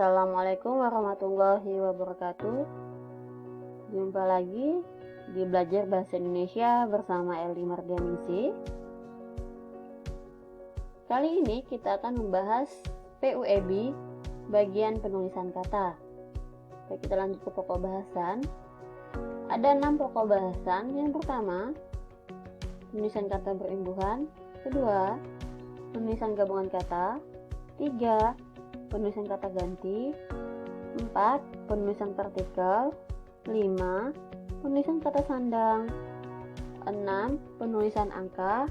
Assalamualaikum warahmatullahi wabarakatuh. Jumpa lagi di Belajar Bahasa Indonesia bersama Eldi Mardianingsih. Kali ini kita akan membahas PUEB bagian penulisan kata. Baik, kita lanjut ke pokok bahasan. Ada 6 pokok bahasan. Yang pertama, penulisan kata berimbuhan. Kedua, penulisan gabungan kata. 3, penulisan kata ganti. 4, penulisan partikel. 5, penulisan kata sandang. 6, penulisan angka.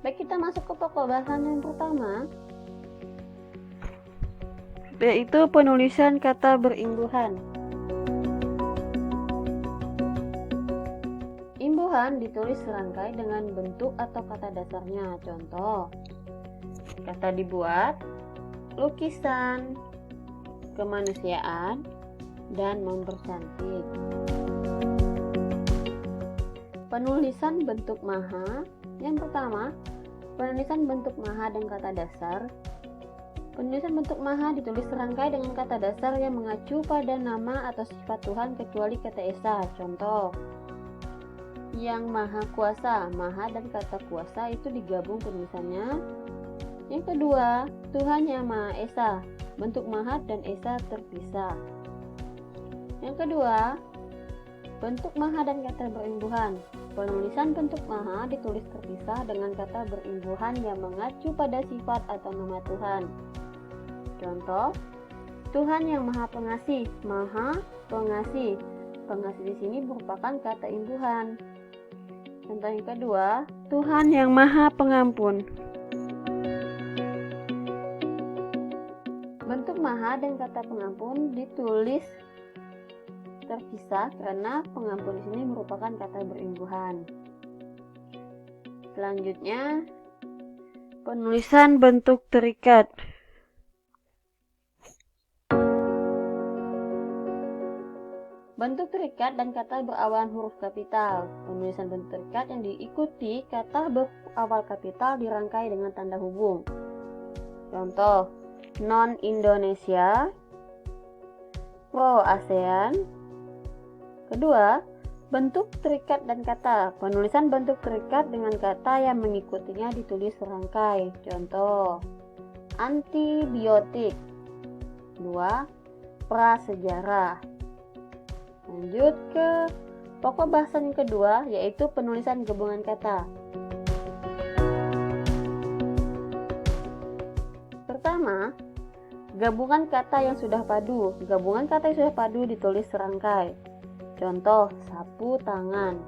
Baik, kita masuk ke pokok bahasan yang pertama, yaitu penulisan kata berimbuhan. Imbuhan ditulis serangkai dengan bentuk atau kata dasarnya. Contoh, kata dibuat, lukisan, kemanusiaan, dan mempercantik. Penulisan bentuk maha. Yang pertama, penulisan bentuk maha dan kata dasar. Penulisan bentuk maha ditulis serangkai dengan kata dasar yang mengacu pada nama atau sifat Tuhan kecuali kata esa. Contoh, yang maha kuasa. Maha dan kata kuasa itu digabung penulisannya. Yang kedua, Tuhan yang maha esa. Bentuk maha dan esa terpisah. Yang kedua, bentuk maha dan kata berimbuhan. Penulisan bentuk maha ditulis terpisah dengan kata berimbuhan yang mengacu pada sifat atau nama Tuhan. Contoh, Tuhan yang maha pengasih. Maha pengasih. Pengasih di sini merupakan kata imbuhan. Contoh yang kedua, Tuhan yang maha pengampun. Bentuk maha dan kata pengampun ditulis terpisah karena pengampun di sini merupakan kata berimbuhan. Selanjutnya, penulisan bentuk terikat. Bentuk terikat dan kata berawalan huruf kapital. Penulisan bentuk terikat yang diikuti kata berawal kapital dirangkai dengan tanda hubung. Contoh, non-Indonesia, pro-ASEAN. Kedua, bentuk terikat dan kata. Penulisan bentuk terikat dengan kata yang mengikutinya ditulis serangkai. Contoh, antibiotik. 2, prasejarah. Lanjut ke pokok bahasan yang kedua, yaitu penulisan gabungan kata. Pertama, gabungan kata yang sudah padu. Gabungan kata yang sudah padu ditulis serangkai. Contoh, sapu tangan.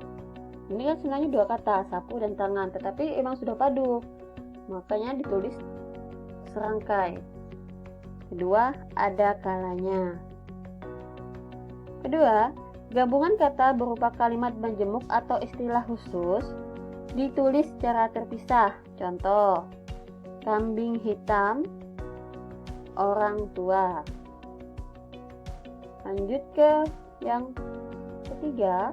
Ini kan sebenarnya 2 kata, sapu dan tangan, tetapi emang sudah padu, makanya ditulis serangkai. Kedua, ada kalanya. Kedua, gabungan kata berupa kalimat majemuk atau istilah khusus ditulis secara terpisah. Contoh, kambing hitam, orang tua. Lanjut ke yang ketiga,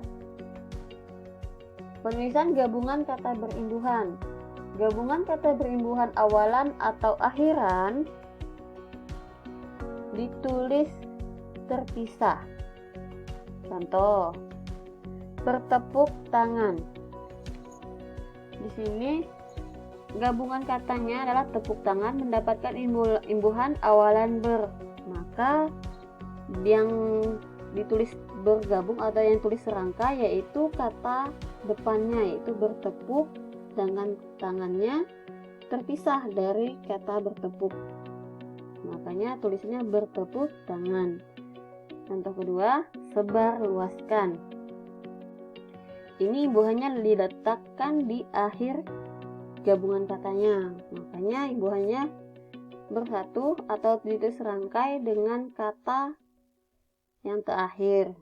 penulisan gabungan kata berimbuhan. Gabungan kata berimbuhan awalan atau akhiran ditulis terpisah. Contoh, bertepuk tangan. Di sini gabungan katanya adalah tepuk tangan mendapatkan imbuhan awalan ber. Maka yang ditulis bergabung atau yang tulis serangkai yaitu kata depannya, yaitu bertepuk, dengan tangannya terpisah dari kata bertepuk, makanya tulisannya bertepuk tangan. Contoh kedua, sebar luaskan. Ini imbuhannya diletakkan di akhir gabungan katanya, makanya imbuhannya bersatu atau ditulis serangkai dengan kata yang terakhir.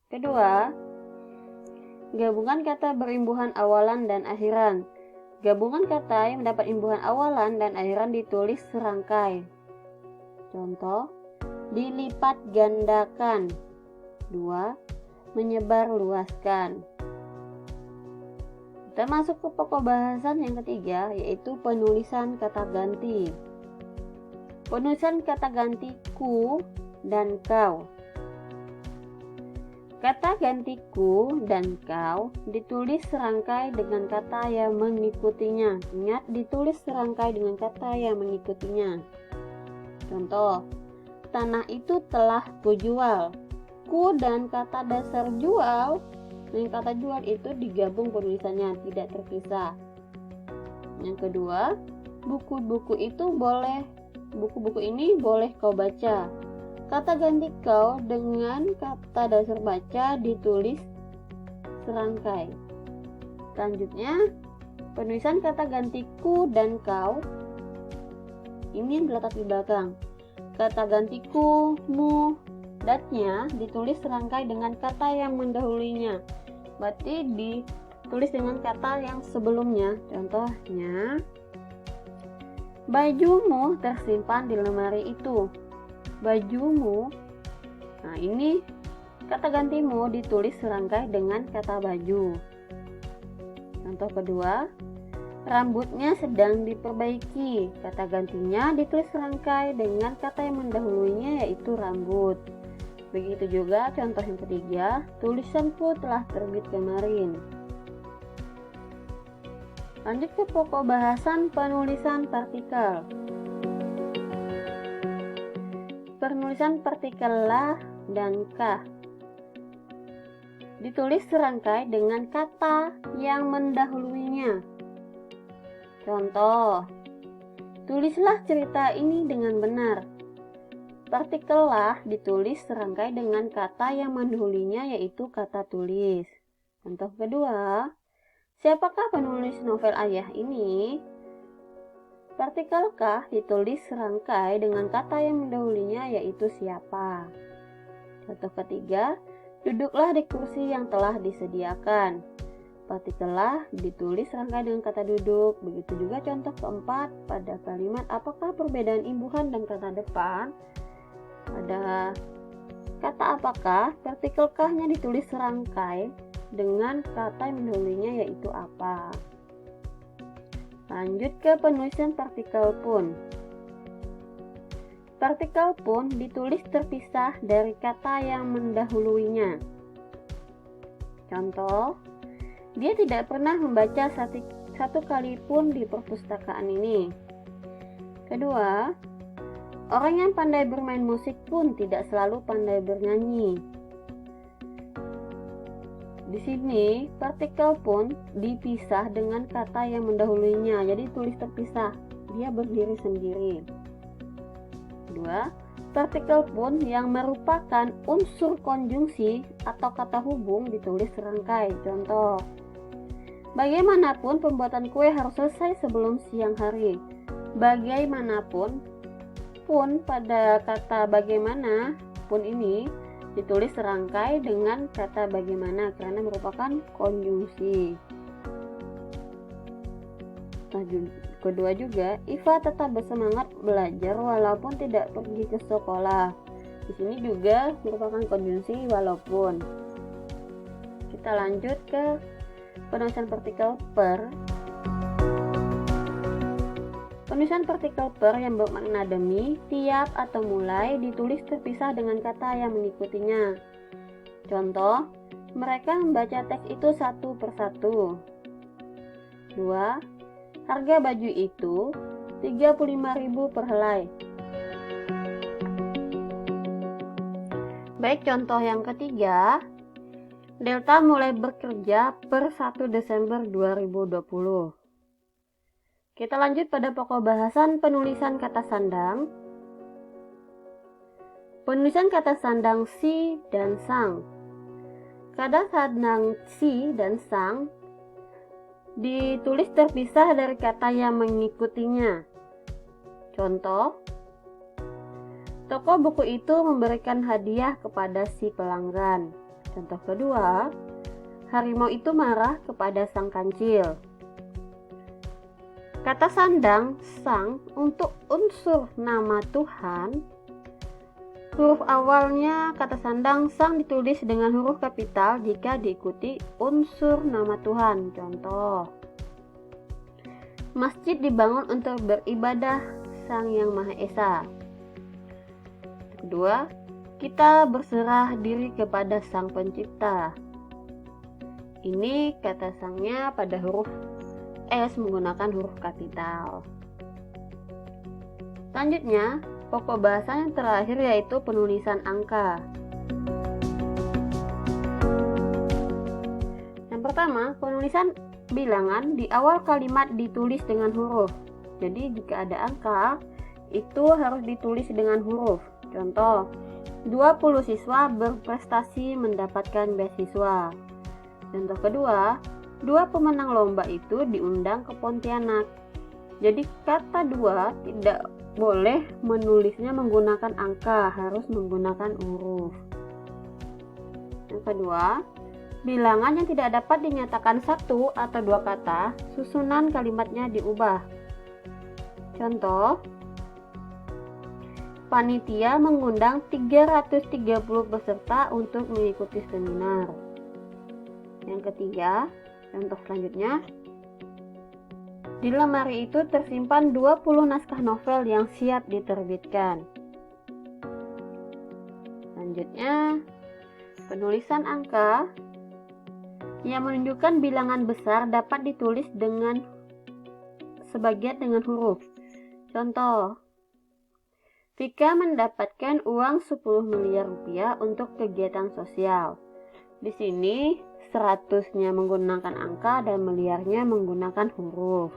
Kedua, gabungan kata berimbuhan awalan dan akhiran. Gabungan kata yang mendapat imbuhan awalan dan akhiran ditulis serangkai. Contoh, dilipat gandakan. 2, menyebar luaskan. Kita masuk ke pokok bahasan yang ketiga, yaitu penulisan kata ganti. Penulisan kata ganti ku dan kau. Kata ganti ku dan kau ditulis serangkai dengan kata yang mengikutinya. Ingat, ditulis serangkai dengan kata yang mengikutinya. Contoh, tanah itu telah kujual. Ku dan kata dasar jual dengan kata jual itu digabung penulisannya, tidak terpisah. Yang kedua, buku-buku ini boleh kau baca. Kata ganti kau dengan kata dasar baca ditulis serangkai. Selanjutnya, penulisan kata ganti ku dan kau ini yang terletak di belakang. Kata ganti ku, mu, datnya ditulis serangkai dengan kata yang mendahulunya. Berarti ditulis dengan kata yang sebelumnya. Contohnya, bajumu tersimpan di lemari itu. Bajumu, nah ini kata gantimu ditulis serangkai dengan kata baju. Contoh kedua, rambutnya sedang diperbaiki. Kata gantinya ditulis serangkai dengan kata yang mendahulunya yaitu rambut. Begitu juga contoh yang ketiga, tulisanku telah terbit kemarin. Lanjut ke pokok bahasan penulisan partikel. Penulisan partikel la dan ka ditulis serangkai dengan kata yang mendahulunya. Contoh, tulislah cerita ini dengan benar. Partikel la ditulis serangkai dengan kata yang mendahulunya yaitu kata tulis. Contoh kedua, siapakah penulis novel Ayah ini? Partikel kah ditulis serangkai dengan kata yang mendahulunya yaitu siapa. Contoh ketiga, duduklah di kursi yang telah disediakan. Partikel lah ditulis serangkai dengan kata duduk. Begitu juga contoh keempat pada kalimat apakah perbedaan imbuhan dan kata depan. Pada kata apakah, partikel kahnya ditulis serangkai dengan kata yang mendahulunya yaitu apa. Lanjut ke penulisan partikel pun. Partikel pun ditulis terpisah dari kata yang mendahulunya. Contoh, dia tidak pernah membaca satu kali pun di perpustakaan ini. Kedua, orang yang pandai bermain musik pun tidak selalu pandai bernyanyi. Di sini partikel pun dipisah dengan kata yang mendahulunya, jadi tulis terpisah, dia berdiri sendiri. Kedua, partikel pun yang merupakan unsur konjungsi atau kata hubung ditulis serangkai. Contoh, bagaimanapun pembuatan kue harus selesai sebelum siang hari. Bagaimanapun, pun pada kata bagaimana pun ini ditulis serangkai dengan kata bagaimana karena merupakan konjungsi. Kedua juga, Iva tetap bersemangat belajar walaupun tidak pergi ke sekolah. Di sini juga merupakan konjungsi walaupun. Kita lanjut ke penulisan partikel per. Penulisan partikel per yang bermakna demi, tiap, atau mulai ditulis terpisah dengan kata yang mengikutinya. Contoh, mereka membaca teks itu satu persatu. 2. Harga baju itu 35.000 per helai. Baik, contoh yang ketiga. Delta mulai bekerja per 1 Desember 2020. Kita lanjut pada pokok bahasan penulisan kata sandang. Penulisan kata sandang si dan sang. Kata sandang si dan sang ditulis terpisah dari kata yang mengikutinya. Contoh, toko buku itu memberikan hadiah kepada si pelanggan. Contoh kedua, harimau itu marah kepada sang kancil. Kata sandang sang untuk unsur nama Tuhan, huruf awalnya kata sandang sang ditulis dengan huruf kapital jika diikuti unsur nama Tuhan. Contoh, masjid dibangun untuk beribadah Sang Yang Maha Esa. Kedua, kita berserah diri kepada Sang Pencipta. Ini kata sangnya pada huruf S menggunakan huruf kapital. Selanjutnya, pokok bahasa yang terakhir yaitu penulisan angka. Yang pertama, penulisan bilangan di awal kalimat ditulis dengan huruf. Jadi jika ada angka, itu harus ditulis dengan huruf. Contoh, 20 siswa berprestasi mendapatkan beasiswa. Contoh kedua, 2 pemenang lomba itu diundang ke Pontianak. Jadi kata 2 tidak boleh menulisnya menggunakan angka, harus menggunakan huruf. Yang kedua, bilangan yang tidak dapat dinyatakan 1 atau 2 kata, susunan kalimatnya diubah. Contoh, panitia mengundang 330 peserta untuk mengikuti seminar. Yang ketiga, contoh selanjutnya, di lemari itu tersimpan 20 naskah novel yang siap diterbitkan. Selanjutnya, penulisan angka yang menunjukkan bilangan besar dapat ditulis dengan sebagian dengan huruf. Contoh, Vika mendapatkan uang 10 miliar rupiah untuk kegiatan sosial. Di sini 100-nya menggunakan angka dan miliarnya menggunakan huruf.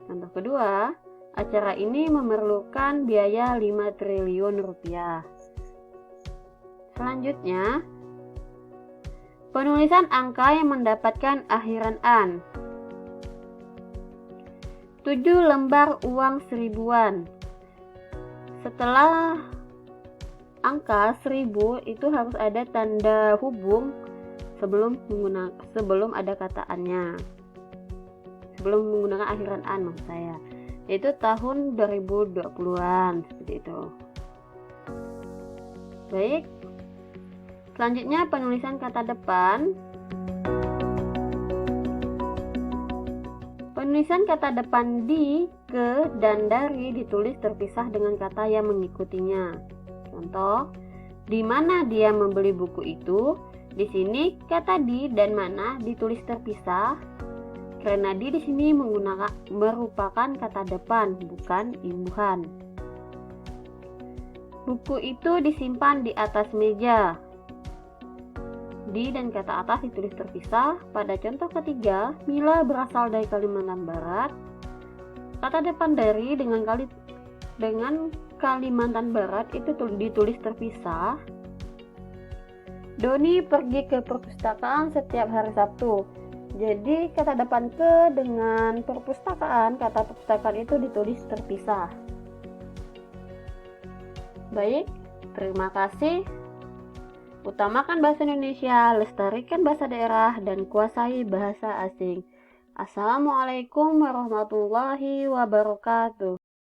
Contoh kedua, acara ini memerlukan biaya 5 triliun rupiah. Selanjutnya, penulisan angka yang mendapatkan akhiran an. 7 lembar uang 1000-an. Setelah angka 1000 itu harus ada tanda hubung sebelum ada kata an-nya. Sebelum menggunakan akhiran an maksud saya. Yaitu tahun 2020-an seperti itu. Baik. Selanjutnya penulisan kata depan. Penulisan kata depan di, ke, dan dari ditulis terpisah dengan kata yang mengikutinya. Contoh, di mana dia membeli buku itu? Di sini kata di dan mana ditulis terpisah karena di sini merupakan kata depan, bukan imbuhan. Buku itu disimpan di atas meja. Di dan kata atas ditulis terpisah. Pada contoh ketiga, Mila berasal dari Kalimantan Barat. Kata depan dari dengan Kalimantan Barat itu ditulis terpisah. Doni pergi ke perpustakaan setiap hari Sabtu. Jadi kata depan ke dengan perpustakaan, kata perpustakaan itu ditulis terpisah. Baik, terima kasih. Utamakan bahasa Indonesia, lestarikan bahasa daerah, dan kuasai bahasa asing. Assalamualaikum warahmatullahi wabarakatuh.